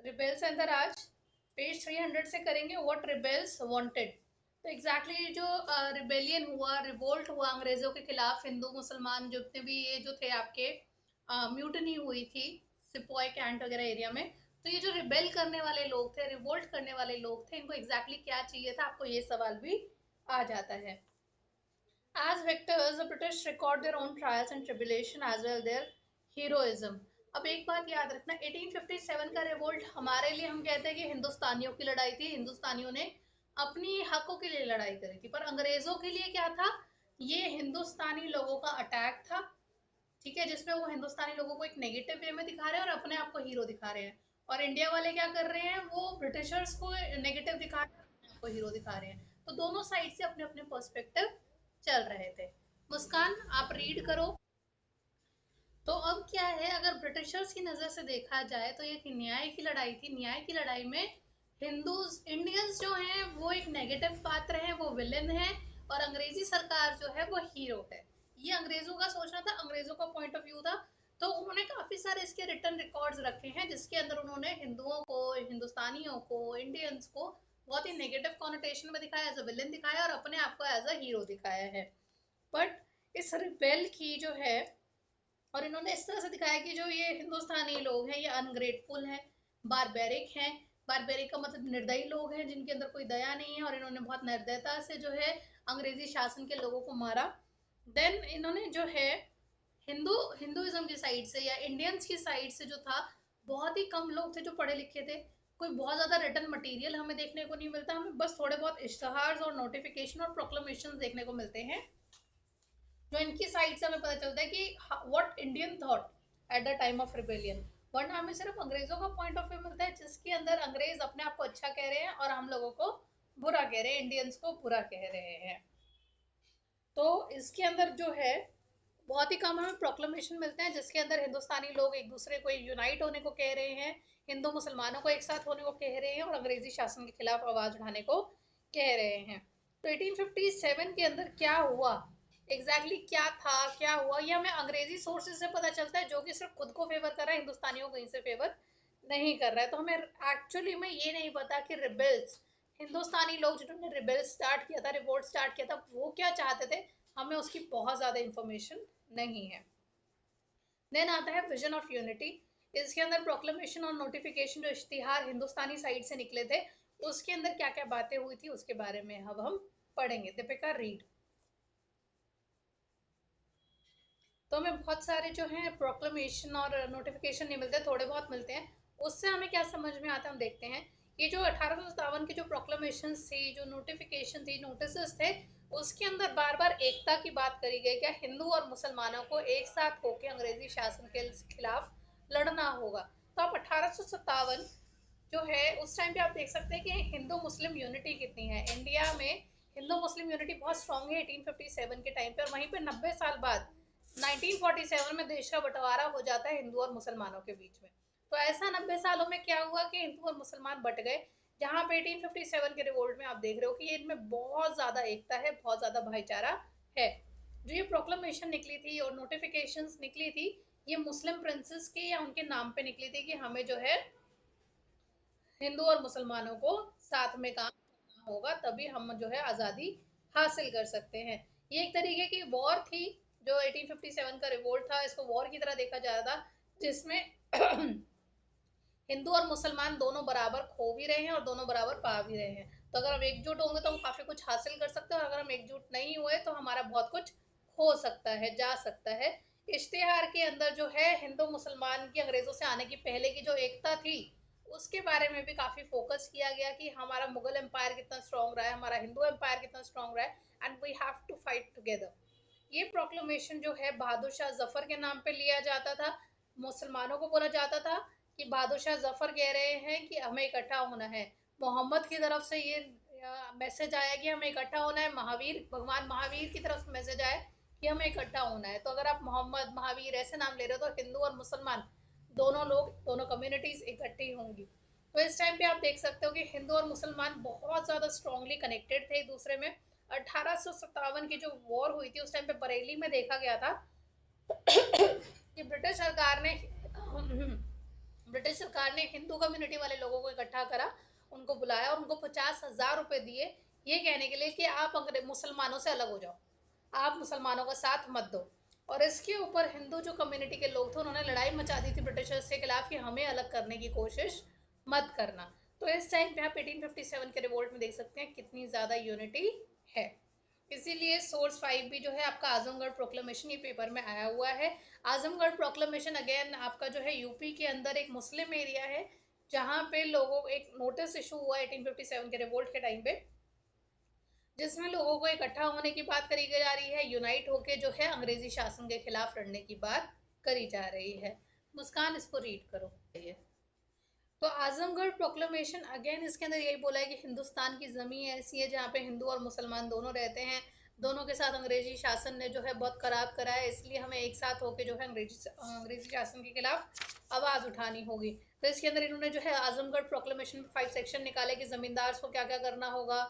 Rebels and the Raj, page 300 से करेंगे what rebels wanted. तो एग्जैक्टली जो रिबेलियन हुआ, रिवोल्ट हुआ अंग्रेजों के खिलाफ, हिंदू मुसलमान जितने भी ये जो थे आपके, म्यूटनी हुई थी सिपॉय कैंट वगैरह एरिया में। तो ये जो रिबेल करने वाले लोग थे, रिवोल्ट करने वाले लोग थे, इनको एग्जैक्टली क्या चाहिए था, आपको ये सवाल भी आ जाता है। As victors, the British record their own trials and tribulation as well their heroism. अब एक बात याद रखना, 1857 का रिवोल्ट हमारे लिए हम कहते हैं कि हिंदुस्तानियों की लड़ाई थी, हिंदुस्तानियों ने अपनी हकों के लिए लड़ाई करी थी, पर अंग्रेजों के लिए क्या था, ये हिंदुस्तानी लोगों का अटैक था। ठीक है, जिसमें वो हिंदुस्तानी लोगों को एक नेगेटिव वे में दिखा रहे हैं और अपने आप को हीरो दिखा रहे हैं। और इंडिया वाले क्या कर रहे हैं, वो ब्रिटिशर्स को नेगेटिव दिखा रहे हैं, अपने आप को हीरो दिखा रहे हैं। तो दोनों साइड से अपने अपने पर्सपेक्टिव चल रहे थे। मुस्कान, आप रीड करो। तो अब क्या है, अगर ब्रिटिशर्स की नजर से देखा जाए तो ये न्याय की लड़ाई थी। न्याय की लड़ाई में हिंदूज, इंडियंस जो हैं वो एक नेगेटिव पात्र हैं, वो विलेन है, और अंग्रेजी सरकार जो है वो हीरो है। ये अंग्रेजों का सोचना था, अंग्रेजों का पॉइंट ऑफ व्यू था। तो उन्होंने काफी सारे इसके रिटर्न रिकॉर्ड्स रखे हैं, जिसके अंदर उन्होंने हिंदुओं को, हिंदुस्तानियों को, इंडियंस को बहुत ही नेगेटिव कॉनोटेशन में दिखाया, एज अ विलेन दिखाया, और अपने आप को एज अ हीरो दिखाया है। बट इस रिबेल की जो है, और इन्होंने इस तरह से दिखाया कि जो ये हिंदुस्तानी लोग हैं ये अनग्रेटफुल हैं, बारबेरिक हैं। बारबेरिक का मतलब निर्दयी लोग हैं, जिनके अंदर कोई दया नहीं है, और इन्होंने बहुत निर्दयता से जो है अंग्रेजी शासन के लोगों को मारा। देन इन्होंने जो है हिंदुइज्म की साइड से या इंडियंस की साइड से जो था, बहुत ही कम लोग थे जो पढ़े लिखे थे। कोई बहुत ज्यादा रिटर्न मटेरियल हमें देखने को नहीं मिलता, हमें बस थोड़े बहुत इश्तहार और नोटिफिकेशन और प्रोक्लेमेशन देखने को मिलते हैं, जो इनकी साइड से हमें पता चलता है कि what Indian thought at the time of rebellion. वरना हमें सिर्फ अंग्रेजों का पॉइंट ऑफ व्यू मिलता है, जिसके अंदर अंग्रेज अपने आप को अच्छा कह रहे हैं और हम लोगों को बुरा कह रहे हैं, इंडियंस को बुरा कह रहे हैं। तो इसके अंदर जो है बहुत ही कम हमें प्रोक्लेमेशन मिलते हैं, जिसके अंदर हिंदुस्तानी लोग एक दूसरे को यूनाइट होने को कह रहे हैं, हिंदू मुसलमानों को एक साथ होने को कह रहे हैं, और अंग्रेजी शासन के खिलाफ आवाज उठाने को कह रहे हैं। तो 1857 के अंदर क्या हुआ, एग्जैक्टली क्या था, क्या हुआ, ये हमें अंग्रेजी सोर्सेज से पता चलता है, जो कि सिर्फ खुद को फेवर कर रहा है, हिंदुस्तानियों को कहीं से फेवर नहीं कर रहा है। तो हमें एक्चुअली में ये नहीं पता कि रिबेल्स, हिंदुस्तानी लोग जिन्होंने रिबेल स्टार्ट किया था, रिवोल्ट स्टार्ट किया था, वो क्या चाहते थे, हमें उसकी बहुत ज्यादा इंफॉर्मेशन नहीं है। देन आता है विजन ऑफ यूनिटी। इसके अंदर प्रोक्लेमेशन और नोटिफिकेशन, जो इश्तिहार हिंदुस्तानी साइड से निकले थे, उसके अंदर क्या क्या बातें हुई थी उसके बारे में अब हम पढ़ेंगे। दीपिका, रीड। तो हमें बहुत सारे जो हैं प्रोक्लेमेशन और नोटिफिकेशन नहीं मिलते, थोड़े बहुत मिलते हैं। उससे हमें क्या समझ में आता है, हम देखते हैं। ये जो 1857 की जो प्रोक्लेमेशन थी, जो नोटिफिकेशन थी, नोटिस थे, उसके अंदर बार बार एकता की बात करी गई, क्या हिंदू और मुसलमानों को एक साथ होकर अंग्रेजी शासन के खिलाफ लड़ना होगा। तो आप 1857 जो है उस टाइम पे आप देख सकते हैं कि हिंदू मुस्लिम यूनिटी कितनी है इंडिया में। हिंदू मुस्लिम यूनिटी बहुत स्ट्रांग है 1857 के टाइम पे, और वहीं पे 90 साल बाद 1947 में देश का बंटवारा हो जाता है हिंदू और मुसलमानों के बीच में। तो ऐसा 90 सालों में क्या हुआ कि हिंदू और मुसलमान बट गए, जहां पे 1857 के रिवोल्ट में आप देख रहे हो कि इनमें बहुत ज्यादा एकता है, बहुत ज्यादा भाईचारा है। जो ये प्रोक्लेमेशन निकली थी और नोटिफिकेशंस निकली थी, ये मुस्लिम प्रिंसेस के या उनके नाम पे निकली थी, कि हमें जो है हिंदू और मुसलमानों को साथ में काम करना होगा, तभी हम जो है आज़ादी हासिल कर सकते हैं। ये एक तरीके की वॉर थी, जो 1857 का रिवोल्ट था, इसको वॉर की तरह देखा जा रहा था, जिसमें हिंदू और मुसलमान दोनों बराबर खो भी रहे हैं और दोनों बराबर पा भी रहे हैं। तो अगर हम एकजुट होंगे तो हम काफी कुछ हासिल कर सकते हैं, और अगर हम एकजुट नहीं हुए तो हमारा बहुत कुछ खो सकता है, जा सकता है। इश्तिहार के अंदर जो है हिंदू मुसलमान की अंग्रेजों से आने की पहले की जो एकता थी, उसके बारे में भी काफी फोकस किया गया, कि हमारा मुगल एम्पायर कितना स्ट्रांग रहा है, हमारा हिंदू एम्पायर कितना स्ट्रांग रहा है, and we have to fight together. ये प्रोक्लेमेशन जो है बहादुर शाह जफर के नाम पे लिया जाता था। मुसलमानों को बोला जाता था कि बहादुर शाह जफर कह रहे हैं कि हमें इकट्ठा होना है। मोहम्मद की तरफ से ये मैसेज आया कि हमें इकट्ठा होना है, महावीर, भगवान महावीर की तरफ से मैसेज आया कि हमें इकट्ठा होना है। तो अगर आप मोहम्मद, महावीर ऐसे नाम ले रहे हो, तो हिंदू और मुसलमान दोनों लोग, दोनों कम्युनिटीज इकट्ठी होंगी। तो इस टाइम पे आप देख सकते हो कि हिंदू और मुसलमान बहुत ज्यादा स्ट्रांगली कनेक्टेड थे एक दूसरे में। 1857 की जो वॉर हुई थी उस टाइम पे बरेली में देखा गया था कि ब्रिटिश सरकार ने ब्रिटिश सरकार ने हिंदू कम्युनिटी वाले लोगों को इकट्ठा करा, उनको बुलाया और उनको 50,000 रुपए दिए ये कहने के लिए कि आप मुसलमानों से अलग हो जाओ, आप मुसलमानों का साथ मत दो। और इसके ऊपर हिंदू जो कम्युनिटी के लोग थे उन्होंने लड़ाई मचा दी थी ब्रिटिशर्स के खिलाफ कि हमें अलग करने की कोशिश मत करना। तो इस टाइम पे आप 1857 के रिवोल्ट में देख सकते हैं कितनी ज्यादा यूनिटी है। इसीलिए सोर्स 5 भी जो है आपका आजमगढ़ प्रोक्लेमेशन ये पेपर में आया हुआ है। आजमगढ़ प्रोक्लेमेशन अगेन आपका जो है यूपी के अंदर एक मुस्लिम एरिया है जहाँ पे लोगों एक नोटिस इशू हुआ 1857 के रिवोल्ट के टाइम पे, जिसमें लोगों को इकट्ठा होने की बात करी जा रही है, यूनाइट होके जो है अंग्रेजी शासन के खिलाफ लड़ने की बात करी जा रही है। मुस्कान इसको रीड करो। तो आजमगढ़ प्रोक्लेमेशन अगेन इसके अंदर यही बोला है कि हिंदुस्तान की ज़मीन ऐसी है जहाँ पे हिंदू और मुसलमान दोनों रहते हैं, दोनों के साथ अंग्रेजी शासन ने जो है बहुत खराब करा है, इसलिए हमें एक साथ होकर जो है अंग्रेजी शासन के खिलाफ आवाज़ उठानी होगी। तो इसके अंदर इन्होंने जो है आजमगढ़ प्रोक्लेमेशन में 5 सेक्शन निकाले कि जमींदार को क्या क्या करना होगा,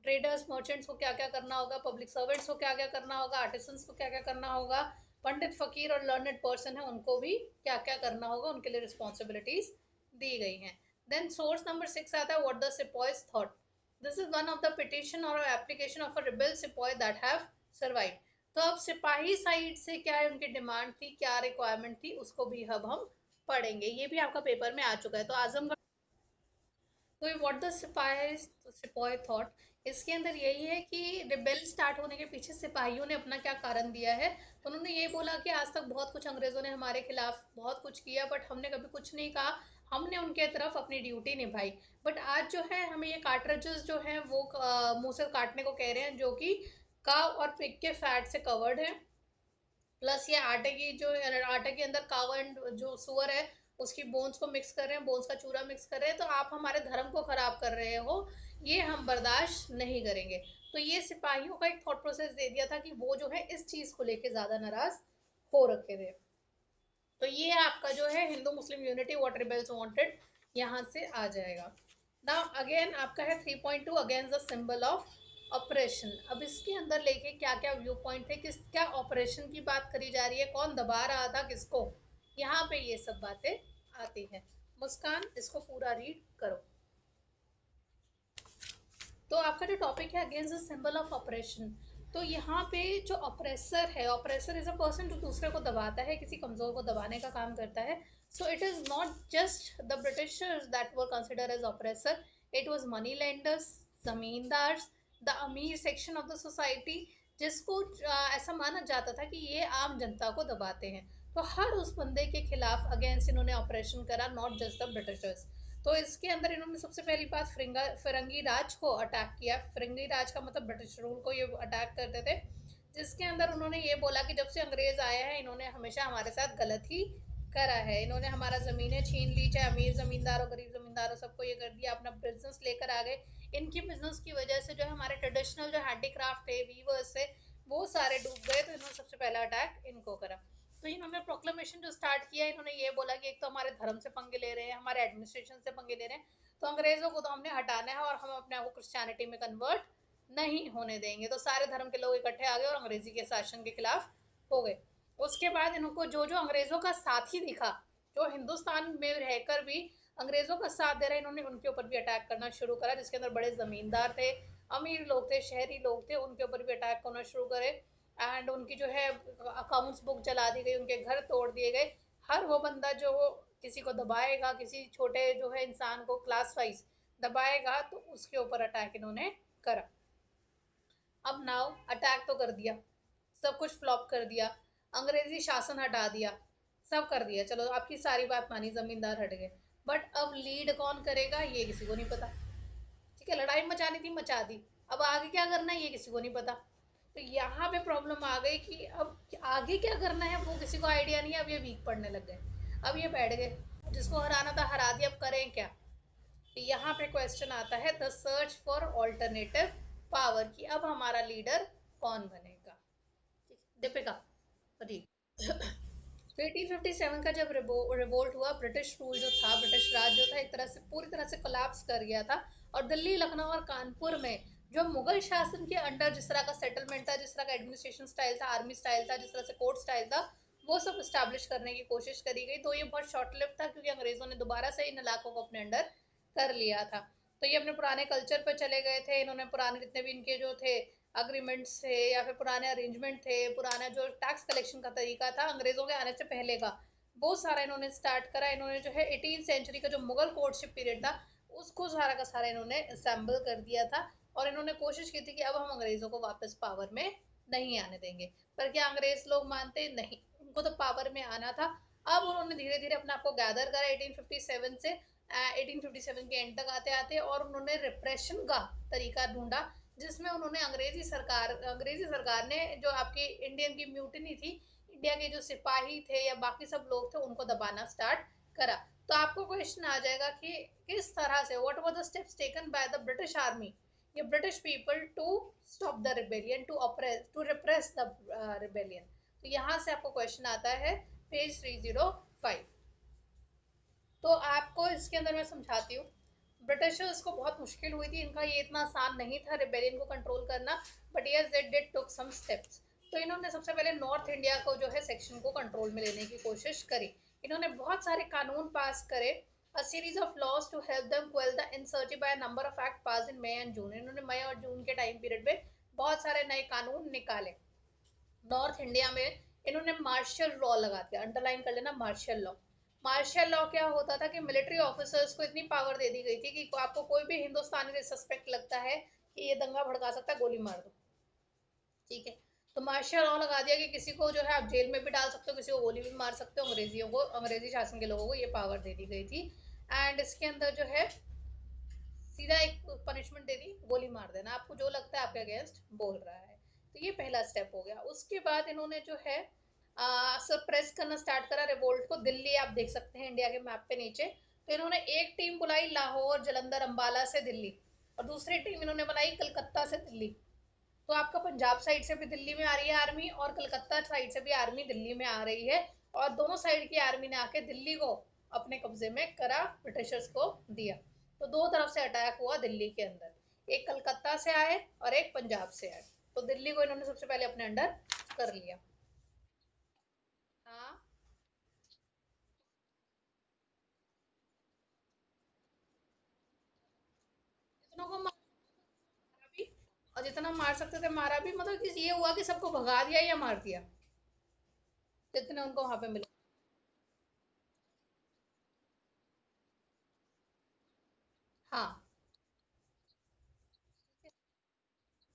ट्रेडर्स मर्चेंट्स को क्या क्या करना होगा, पब्लिक सर्वेंट्स को क्या क्या करना होगा, आर्टिसंस को क्या क्या करना होगा, पंडित फकीर और लर्नेड पर्सन है उनको भी क्या क्या करना होगा, उनके लिए रिस्पॉन्सिबिलिटीज दी गई हैं। देन सोर्स नंबर 6 आता है what the sepoys thought. This is one of the petition और application of a rebel sepoy that have survive. तो अब सिपाही साइड से क्या है उनकी डिमांड थी, क्या रिक्वायरमेंट थी, उसको भी अब हम पढ़ेंगे। ये भी आपका पेपर में आ चुका है। तो आजमगढ़ तो व्हाट द सिपाही थॉट, इसके अंदर यही है कि रिबेल स्टार्ट होने के पीछे सिपाहियों ने अपना क्या कारण दिया है। तो उन्होंने ये बोला कि आज तक बहुत कुछ अंग्रेजों ने हमारे खिलाफ बहुत कुछ किया बट हमने कभी कुछ नहीं कहा, हमने उनके तरफ अपनी ड्यूटी निभाई। बट आज जो है हमें ये कार्ट्रिजेस जो हैं वो मुंह से काटने को कह रहे हैं जो कि काव और पिग के फैट से कवर्ड है। प्लस ये आटे की जो आटे के अंदर काव एंड जो सुअर है उसकी बोन्स को मिक्स कर रहे हैं, बोन्स का चूरा मिक्स कर रहे हैं, तो आप हमारे धर्म को खराब कर रहे हो, ये हम बर्दाश्त नहीं करेंगे। तो ये सिपाहियों का एक थॉट प्रोसेस दे दिया था कि वो जो है इस चीज को लेके ज्यादा नाराज हो रखे थे। तो ये आपका जो है Hindu Muslim unity what rebels wanted यहाँ से आ जाएगा। नाउ अगेन आपका है 3.2 against the symbol of operation. अब इसके अंदर लेके क्या क्या व्यू पॉइंट है, किस क्या ऑपरेशन की बात करी जा रही है, कौन दबा रहा था किसको, यहाँ पे ये सब बातें आती हैं। मुस्कान इसको पूरा रीड करो। तो आपका जो टॉपिक है against the symbol of operation, तो यहाँ पे जो ऑपरेसर है, ऑपरेसर इज अ पर्सन जो दूसरे को दबाता है, किसी कमजोर को दबाने का काम करता है। So it is not just the Britishers that were consider as oppressor, it was money lenders, zamindars, the अमीर सेक्शन ऑफ द सोसाइटी, जिसको ऐसा माना जाता था कि ये आम जनता को दबाते हैं। तो हर उस बंदे के खिलाफ अगेंस्ट इन्होंने ऑपरेशन करा, नॉट जस्ट द ब्रिटिशर्स। तो इसके अंदर इन्होंने सबसे पहली बात फिरंगी राज को अटैक किया। फिरंगी राज का मतलब ब्रिटिश रूल को ये अटैक करते थे, जिसके अंदर उन्होंने ये बोला कि जब से अंग्रेज आए हैं इन्होंने हमेशा हमारे साथ गलत ही करा है, इन्होंने हमारा जमीनें छीन ली, चाहे अमीर जमींदार और गरीब जमींदार हो सबको ये कर दिया, अपना बिजनेस लेकर आ गए। इनकी बिजनेस की वजह से जो है हमारे ट्रेडिशनल जो हैंडीक्राफ्ट है, वीवर्स है, वो सारे डूब गए। तो इन्होंने सबसे पहला अटैक इनको करा। तो इन्होंने प्रोक्लेमेशन जो स्टार्ट किया, इन्होंने ये बोला कि एक तो हमारे धर्म से पंगे ले रहे हैं, हमारे एडमिनिस्ट्रेशन से पंगे ले रहे हैं, तो अंग्रेजों को तो हमने हटाना है और हम अपने आप को क्रिश्चियनिटी में कन्वर्ट नहीं होने देंगे। तो सारे धर्म के लोग इकट्ठे आ गए और अंग्रेजी के शासन के खिलाफ हो गए। उसके बाद इनको जो जो अंग्रेजों का साथी दिखा, जो हिंदुस्तान में रहकर भी अंग्रेजों का साथ दे रहे, इन्होंने उनके ऊपर भी अटैक करना शुरू करा, जिसके अंदर बड़े जमींदार थे, अमीर लोग थे, शहरी लोग थे, उनके ऊपर भी अटैक करना शुरू करे। एंड उनकी जो है अकाउंट्स बुक जला दी गई, उनके घर तोड़ दिए गए। हर वो बंदा जो किसी को दबाएगा, किसी छोटे जो है इंसान को क्लास वाइज दबाएगा, तो उसके ऊपर अटैक इन्होंने करा। अब नाउ अटैक तो कर दिया, सब कुछ फ्लॉप कर दिया, अंग्रेजी शासन हटा दिया, सब कर दिया, चलो आपकी सारी बात मानी, जमींदार हट गए। बट अब लीड कौन करेगा ये किसी को नहीं पता। ठीक है, लड़ाई मचानी थी मचा दी, अब आगे क्या करना है ये किसी को नहीं पता। तो यहाँ पे प्रॉब्लम आ गई कि अब आगे क्या करना है वो किसी को आइडिया नहीं है। अब ये वीक पड़ने लग गए, अब ये बैठ गए, जिसको हराना था हरा दिया, अब करें क्या। तो यहाँ पे क्वेश्चन आता है the search for alternative power, की अब हमारा लीडर कौन बनेगा। दीपिका ठीक। तो 1857 का जब रिवोल्ट हुआ, ब्रिटिश रूल जो था, ब्रिटिश राज जो था एक तरह से पूरी तरह से कोलैप्स कर गया था। और दिल्ली, लखनऊ और कानपुर में जो मुगल शासन के अंडर जिस तरह का सेटलमेंट था, जिस तरह का एडमिनिस्ट्रेशन स्टाइल था, आर्मी स्टाइल था, जिस तरह से कोर्ट स्टाइल था, वो सब स्टैब्लिश करने की कोशिश करी गई। तो ये बहुत शॉर्ट लिव था क्योंकि अंग्रेजों ने दोबारा से इन इलाकों को अपने अंडर कर लिया था। तो ये अपने पुराने कल्चर पर चले गए थे। इन्होंने पुराने जितने भी इनके जो थे अग्रीमेंट्स थे या फिर पुराने अरेंजमेंट थे, पुराना जो टैक्स कलेक्शन का तरीका था अंग्रेजों के आने से पहले का, वो सारा इन्होंने स्टार्ट करा। इन्होंने जो है 18th सेंचुरी का जो मुगल कोर्टशिप पीरियड था उसको सारा का सारा इन्होंने असेंबल कर दिया था। और इन्होंने कोशिश की थी कि अब हम अंग्रेजों को वापस पावर में नहीं आने देंगे। पर क्या अंग्रेज लोग मानते? नहीं, उनको तो पावर में आना था। अब उन्होंने धीरे धीरे अपने आप को गैदर करा 1857 से 1857 के एंड तक आते आते, और उन्होंने रिप्रेशन का तरीका ढूंढा जिसमें उन्होंने अंग्रेजी सरकार ने जो आपकी इंडियन की म्यूटिनी थी, इंडिया के जो सिपाही थे या बाकी सब लोग थे उनको दबाना स्टार्ट करा। तो आपको क्वेश्चन आ जाएगा कि किस तरह से, what were the steps taken by the British army या British people to stop the rebellion, to repress the rebellion. तो यहाँ से आपको क्वेश्चन आता है पेज 305। तो आपको इसके अंदर मैं समझाती हूँ। ब्रिटिशर्स को बहुत मुश्किल हुई थी, इनका ये इतना आसान नहीं था रिबेलियन को कंट्रोल करना, but yes they did took some steps. तो इन्होंने सबसे पहले नॉर्थ इंडिया को जो है सेक्शन को कंट्रोल में लेने की कोशिश करी। इन्होंने बहुत सारे कानून पास करे, a series of laws to help them quell the insurgency by a number of act passed in May and June। इन्होंने मई और जून के टाइम पीरियड में बहुत सारे नए कानून निकाले। नॉर्थ इंडिया में इन्होंने मार्शल लॉ लगा दिया, अंडरलाइन कर लेना मार्शल लॉ। मार्शल लॉ क्या होता था कि मिलिट्री ऑफिसर्स को इतनी पावर दे दी गई थी कि आपको कोई भी हिंदुस्तानी सस्पेक्ट लगता है कि ये दंगा भड़का सकता है, गोली मार दो। ठीक है, तो मार्शल लॉ लगा दिया कि किसी को जो है आप जेल में भी डाल सकते हो, किसी को गोली भी मार सकते हो। अंग्रेजियों को, अंग्रेजी शासन के लोगों को ये पावर दे दी गई थी। एंड इसके अंदर जो है सीधा एक पनिशमेंट दे दी, गोली मार देना, आपको जो लगता है आपके अगेंस्ट बोल रहा है। तो ये पहला स्टेप हो गया। उसके बाद इन्होंने जो है सप्रेस करना स्टार्ट करा रिवोल्ट को। दिल्ली आप देख सकते हैं इंडिया के मैप पे नीचे। तो इन्होंने एक टीम बुलाई लाहौर, जलंधर, अंबाला से दिल्ली, और दूसरी टीम इन्होंने बनाई कलकत्ता से दिल्ली। तो आपका पंजाब साइड से भी दिल्ली में आ रही है आर्मी, और कलकत्ता साइड से भी आर्मी दिल्ली में आ रही है, और दोनों साइड की आर्मी ने आके दिल्ली को अपने कब्जे में करा, ब्रिटिशर्स को दिया। तो दो तरफ से अटैक हुआ दिल्ली के अंदर, एक कलकत्ता से आए और एक पंजाब से आए। तो दिल्ली को इन्होंने सबसे पहले अपने अंडर कर लिया। हाँ, जितनों को मारा भी, और जितना मार सकते थे मारा भी। मतलब कि ये हुआ कि सबको भगा दिया या मार दिया, जितने उनको वहां पे मिले। हाँ,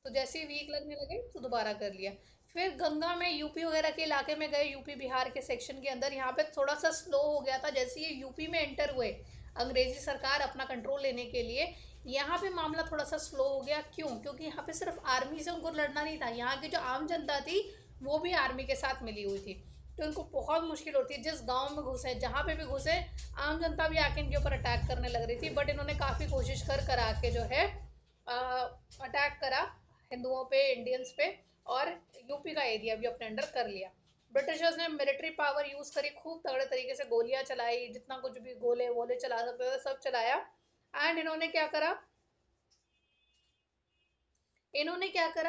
तो जैसे ही वीक लगने लगे तो दोबारा कर लिया। फिर गंगा में यूपी वगैरह के इलाके में गए, यूपी बिहार के सेक्शन के अंदर, यहाँ पे थोड़ा सा स्लो हो गया था। जैसे ये यूपी में एंटर हुए अंग्रेजी सरकार अपना कंट्रोल लेने के लिए, यहाँ पे मामला थोड़ा सा स्लो हो गया। क्यों? क्योंकि यहाँ पे सिर्फ आर्मी से उनको लड़ना नहीं था, यहाँ की जो आम जनता थी वो भी आर्मी के साथ मिली हुई थी। तो इनको बहुत मुश्किल होती है, जिस गांव में घुसे, जहाँ पे भी घुसे, आम जनता भी आके इनके ऊपर अटैक करने लग रही थी। बट इन्होंने काफी कोशिश कर करा के जो है अटैक करा हिंदुओं पे, इंडियंस पे, और यूपी का एरिया भी अपने अंडर कर लिया। ब्रिटिशर्स ने मिलिट्री पावर यूज करी, खूब तगड़े तरीके से गोलियां चलाई, जितना कुछ भी गोले वोले चला सकते थे सब चलाया। एंड इन्होंने क्या करा,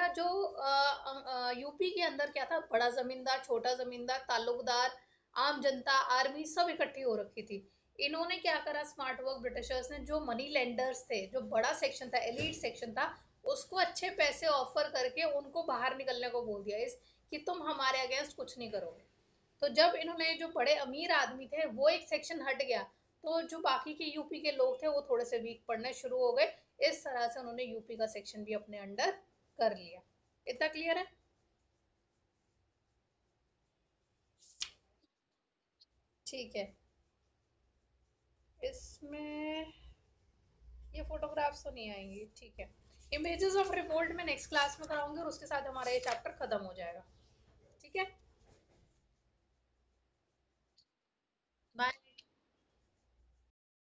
जो यूपी के अंदर क्या था, बड़ा जमींदार, छोटा जमींदार, ताल्लुकदार, आम जनता, आर्मी सब इकट्ठी हो रखी थी। इन्होंने क्या करा, स्मार्ट वर्क ब्रिटिशर्स ने, जो मनी लेंडर्स थे, जो बड़ा सेक्शन था, एलीट सेक्शन था, उसको अच्छे पैसे ऑफर करके उनको बाहर निकलने को बोल दिया, इस कि तुम हमारे अगेंस्ट कुछ नहीं करोगे। तो जब इन्होंने, जो बड़े अमीर आदमी थे वो एक सेक्शन हट गया, तो जो बाकी के यूपी के लोग थे वो थोड़े से वीक पड़ने शुरू हो गए। इस तरह से उन्होंने यूपी का सेक्शन भी अपने अंडर कर लिया। इतना क्लियर है? ठीक है। इसमें ये फोटोग्राफ्स तो नहीं आएंगी, ठीक है। इमेजेस ऑफ रिवोल्ट में नेक्स्ट क्लास में कराऊंगी, और उसके साथ हमारा ये चैप्टर खत्म हो जाएगा। ठीक है, बाय।